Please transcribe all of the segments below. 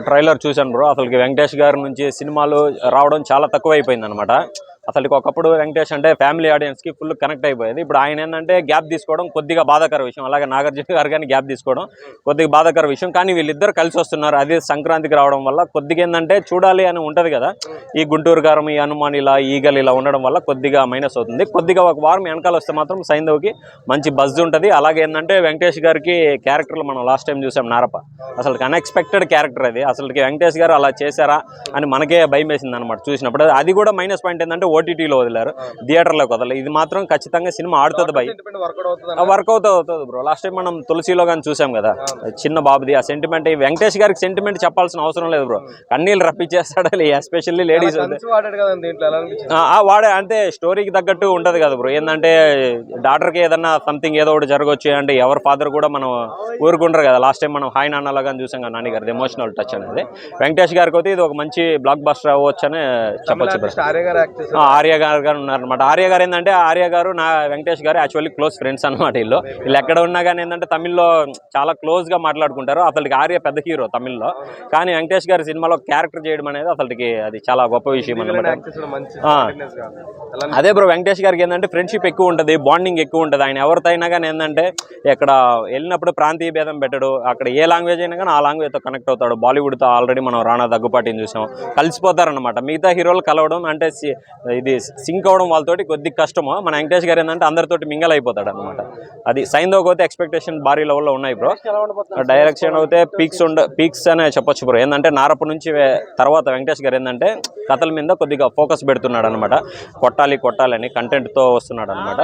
Trailer చూశాను bro. అసలుకి వెంకటేష్ గారి నుంచి సినిమాలు రావడం చాలా తక్కువ అయిపోయింది అనమాట. అసలు ఒకప్పుడు వెంకటేష్ అంటే ఫ్యామిలీ ఆడియన్స్కి ఫుల్ కనెక్ట్ అయిపోయేది. ఇప్పుడు ఆయన ఏంటంటే గ్యాప్ తీసుకోవడం కొద్దిగా బాధాకర విషయం. అలాగే నాగార్జున గారు కానీ గ్యాప్ తీసుకోవడం కొద్దిగా బాధాకర విషయం. కానీ వీళ్ళిద్దరు కలిసి వస్తున్నారు. అదే సంక్రాంతికి రావడం వల్ల కొద్దిగా ఏంటంటే చూడాలి అని ఉంటుంది కదా. ఈ గుంటూరు గారం, ఈ హనుమాన్ ఇలా, ఈగలు ఇలా ఉండడం వల్ల కొద్దిగా మైనస్ అవుతుంది. కొద్దిగా ఒక వారం వెనకాల వస్తే మాత్రం సైంధవ్కి మంచి బజ్ ఉంటుంది. అలాగే ఏంటంటే వెంకటేష్ గారికి క్యారెక్టర్లు మనం లాస్ట్ టైం చూసాం నారప్ప. అసలు అన్ఎక్స్పెక్టెడ్ క్యారెక్టర్ అది. అసలుకి వెంకటేష్ గారు అలా చేశారా అని మనకే భయం వేసింది అనమాట చూసినప్పుడు. అది కూడా మైనస్ పాయింట్ ఏంటంటే ఓటీటీలో వదిలారు, థియేటర్లోకి వదలరు. ఇది మాత్రం ఖచ్చితంగా సినిమా ఆడుతుంది బై, వర్కౌట్ అవుతుంది బ్రో. లాస్ట్ టైం మనం తులసిలో కానీ చూసాం కదా, చిన్న బాబుది ఆ సెంటిమెంట్. వెంకటేష్ గారికి సెంటిమెంట్ చెప్పాల్సిన అవసరం లేదు బ్రో. కన్నీళ్ళు రప్పించేస్తాడు, ఎస్పెషల్లీ లేడీస్ వాడే. అంటే స్టోరీకి తగ్గట్టు ఉంటుంది కదా బ్రో. ఏంటంటే డాక్టర్కి ఏదన్నా సంథింగ్ ఏదో ఒకటి జరగవచ్చు అంటే ఎవరి ఫాదర్ కూడా మనం ఊరుకుంటారు కదా. లాస్ట్ టైం మనం హాయ్ నాన్నలా కానీ చూసాం కదా, నాని గారిది ఎమోషనల్ టచ్ అనేది. వెంకటేష్ గారికి అయితే ఇది ఒక మంచి బ్లాక్ బస్టర్ అవ్వచ్చు అని చెప్పొచ్చు. ఆర్య గారు ఉన్నారనమాట. ఆర్య గారు ఏంటంటే ఆర్య గారు వెంకటేష్ గారు యాక్చువల్లీ క్లోజ్ ఫ్రెండ్స్ అనమాట. వీళ్ళు ఎక్కడ ఉన్నా కానీ ఏంటంటే తమిళ్లో చాలా క్లోజ్ గా మాట్లాడుకుంటారు. అసలుకి ఆర్య పెద్ద హీరో తమిళ్లో. కానీ వెంకటేష్ గారి సినిమాలో క్యారెక్టర్ చేయడం అనేది అసలుకి అది చాలా గొప్ప విషయం అనమాట. అదే బ్రో, వెంకటేష్ గారికి ఏంటంటే ఫ్రెండ్షిప్ ఎక్కువ ఉంటుంది, బాండింగ్ ఎక్కువ ఉంటుంది. ఆయన ఎవరితో అయినా కానీ ఏంటంటే ఎక్కడ వెళ్ళినప్పుడు ప్రాంతీయ భేదం పెట్టడు. అక్కడ ఏ లాంగ్వేజ్ అయినా కానీ ఆ లాంగ్వేజ్తో కనెక్ట్ అవుతాడు. బాలీవుడ్తో ఆల్రెడీ మనం రాణా దగ్గుపాటిని చూసాం, కలిసిపోతారనమాట. మిగతా హీరోలు కలవడం అంటే ఇది సింక్ అవడం వాళ్ళతోటి కొద్దిగా కష్టము. మన వెంకటేష్ గారు ఏంటంటే అందరితోటి మింగల్ అయిపోతాడు అనమాట. అది సైంధవ్కి అయితే ఎక్స్పెక్టేషన్ భారీ లెవెల్లో ఉన్నాయి బ్రో. డైరెక్షన్ అయితే పీక్స్ అనే చెప్పొచ్చు బ్రో. ఏంటంటే నారప్ప నుంచి తర్వాత వెంకటేష్ గారు ఏంటంటే కథల మీద కొద్దిగా ఫోకస్ పెడుతున్నాడు అనమాట. కొట్టాలని కంటెంట్తో వస్తున్నాడు అనమాట.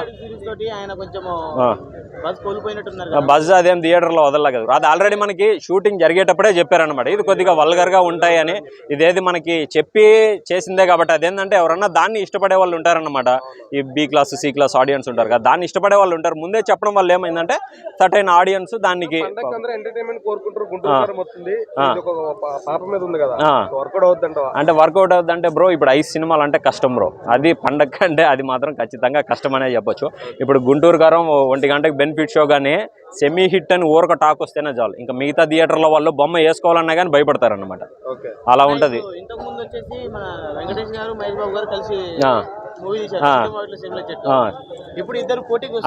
బజ్ అదేం థియేటర్లో వదలలే కదా. అది ఆల్రెడీ మనకి షూటింగ్ జరిగేటప్పుడే చెప్పారనమాట. ఇది కొద్దిగా వల్గర్గా ఉంటాయని. ఇదేది మనకి చెప్పి చేసిందే కాబట్టి అదేంటంటే ఎవరన్నా దాన్ని ఇష్టపడే వాళ్ళు ఉంటారనమాట. ఈ B class, C class audience ఉంటారు కదా, దాన్ని ఇష్టపడే వాళ్ళు ఉంటారు. ముందే చెప్పడం వల్ల ఏమైందంటే సర్టైన్ ఆడియన్స్ దానికి అంటే వర్కౌట్ అవుతుందంటే బ్రో ఇప్పుడు 5 సినిమాలు అంటే కష్టం బ్రో. అది పండగ అంటే అది మాత్రం ఖచ్చితంగా కష్టం అనే చెప్పొచ్చు. ఇప్పుడు గుంటూరు గారం 1 గంటకి బెనిఫిట్ షో కానీ సెమీ హిట్ అని ఊరక టాక్ వస్తేనే చాలు. ఇంకా మిగతా థియేటర్లో వాళ్ళు బొమ్మ వేసుకోవాలన్నా కానీ భయపడతారనమాట. అలా ఉంటది.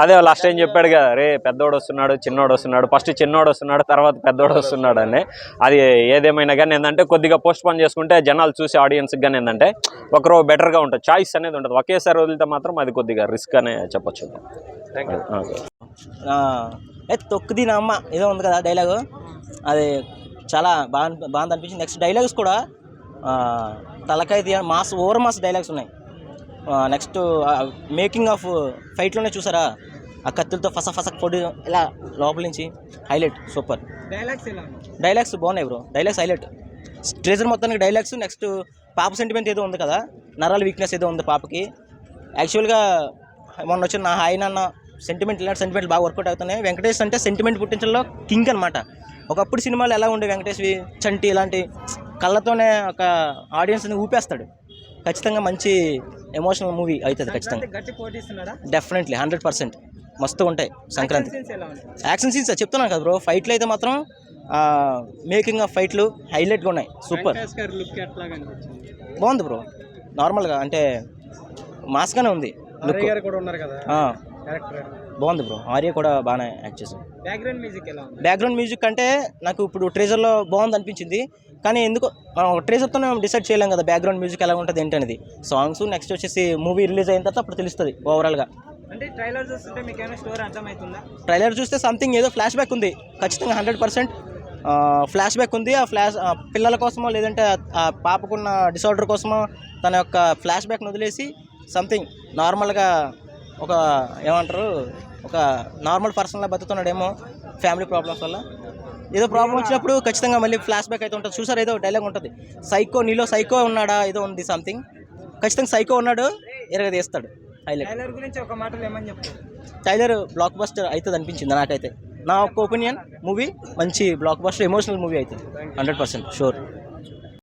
అదే లాస్ట్ టైం చెప్పాడు కదా, రే పెద్దోడు వస్తున్నాడు, చిన్నోడు వస్తున్నాడు, ఫస్ట్ చిన్నోడు వస్తున్నాడు, తర్వాత పెద్దోడు వస్తున్నాడు అని. అది ఏదేమైనా కానీ ఏంటంటే కొద్దిగా పోస్ట్ పోన్ చేసుకుంటే జనాలు చూసి ఆడియన్స్కి కానీ ఏంటంటే ఒకరో బెటర్గా ఉంటుంది, చాయిస్ అనేది ఉంటుంది. ఒకేసారి వదిలితే మాత్రం అది కొద్దిగా రిస్క్ అనే చెప్పొచ్చు. తొక్కుది నా అమ్మ ఏదో ఉంది కదా డైలాగు, అది చాలా బాగా అనిపించింది. నెక్స్ట్ డైలాగ్స్ కూడా తలకాయ మాస్ డైలాగ్స్ ఉన్నాయి. నెక్స్ట్ మేకింగ్ ఆఫ్ ఫైట్లోనే చూసారా, ఆ కత్తులతో ఫస పొడి ఇలా లోపల నుంచి హైలైట్. సూపర్ డైలాగ్స్ బాగున్నాయి బ్రో. Dialogues highlight. ట్రేజర్ మొత్తానికి డైలాగ్స్. నెక్స్ట్ పాప సెంటిమెంట్ ఏదో ఉంది కదా, నరాల వీక్నెస్ ఏదో ఉంది పాపకి. యాక్చువల్గా మొన్న వచ్చిన నా హాయ్ నాన్న సెంటిమెంట్, ఇలాంటి సెంటిమెంట్లు బాగా వర్కౌట్ అవుతున్నాయి. వెంకటేష్ అంటే సెంటిమెంట్ పుట్టించడంలో కింగ్ అనమాట. ఒకప్పుడు సినిమాలు ఎలా ఉండే వెంకటేష్వి, చంటి ఇలాంటి కళ్ళతోనే ఒక ఆడియన్స్ని ఊపేస్తాడు. ఖచ్చితంగా మంచి ఎమోషనల్ మూవీ అవుతుంది ఖచ్చితంగా. డెఫినెట్లీ 100% మస్తు ఉంటాయి సంక్రాంతి. యాక్షన్ సీన్స్ చెప్తున్నాను కదా బ్రో. ఫైట్లు అయితే మాత్రం మేకింగ్ ఆఫ్ ఫైట్లు హైలైట్గా ఉన్నాయి. సూపర్ బాగుంది బ్రో. నార్మల్గా అంటే మాస్గానే ఉంది. బాగుంది బ్రో. ఆర్య కూడా బాగానే యాక్ట్ చేశారు. బ్యాక్గ్రౌండ్ మ్యూజిక్ అంటే నాకు ఇప్పుడు ట్రేజర్లో బాగుంది అనిపించింది. కానీ ఎందుకు మనం ట్రేజర్తో మేము డిసైడ్ చేయలేం కదా బ్యాక్గ్రౌండ్ మ్యూజిక్ ఎలా ఉంటుంది ఏంటి అనేది. సాంగ్స్ నెక్స్ట్ వచ్చేసి మూవీ రిలీజ్ అయిన తర్వాత అప్పుడు తెలుస్తుంది ఓవరాల్గా. అంటే ట్రైలర్ చూస్తుంటే మీకు ఏమైనా స్టోరీ అర్థమవుతుందా? ట్రైలర్ చూస్తే సంథింగ్ ఏదో ఫ్లాష్ బ్యాక్ ఉంది ఖచ్చితంగా. 100% ఫ్లాష్ బ్యాక్ ఉంది. ఆ పిల్లల కోసమో లేదంటే ఆ పాపకున్న డిసార్డర్ కోసమో తన యొక్క ఫ్లాష్ బ్యాక్ని వదిలేసి సంథింగ్ నార్మల్గా ఒక ఏమంటారు ఒక నార్మల్ పర్సన్లా బతుకుతున్నాడేమో. ఫ్యామిలీ ప్రాబ్లమ్స్ వల్ల ఏదో ప్రాబ్లం వచ్చినప్పుడు ఖచ్చితంగా మళ్ళీ ఫ్లాష్ బ్యాక్ అయితే ఉంటుంది. చూసారు, ఏదో డైలాగ్ ఉంటుంది, సైకో నీలో సైకో ఉన్నాడా ఏదో ఉంది సంథింగ్. ఖచ్చితంగా సైకో ఉన్నాడు, ఎరగదీస్తాడు. టైలర్ గురించి ఒక మాటలు ఏమని చెప్తారు? టైలర్ బ్లాక్ బస్టర్ అవుతుంది అనిపించింది నాకైతే. నా ఒక్క ఒపీనియన్, మూవీ మంచి బ్లాక్ బస్టర్ ఎమోషనల్ మూవీ అవుతుంది 100% షూర్.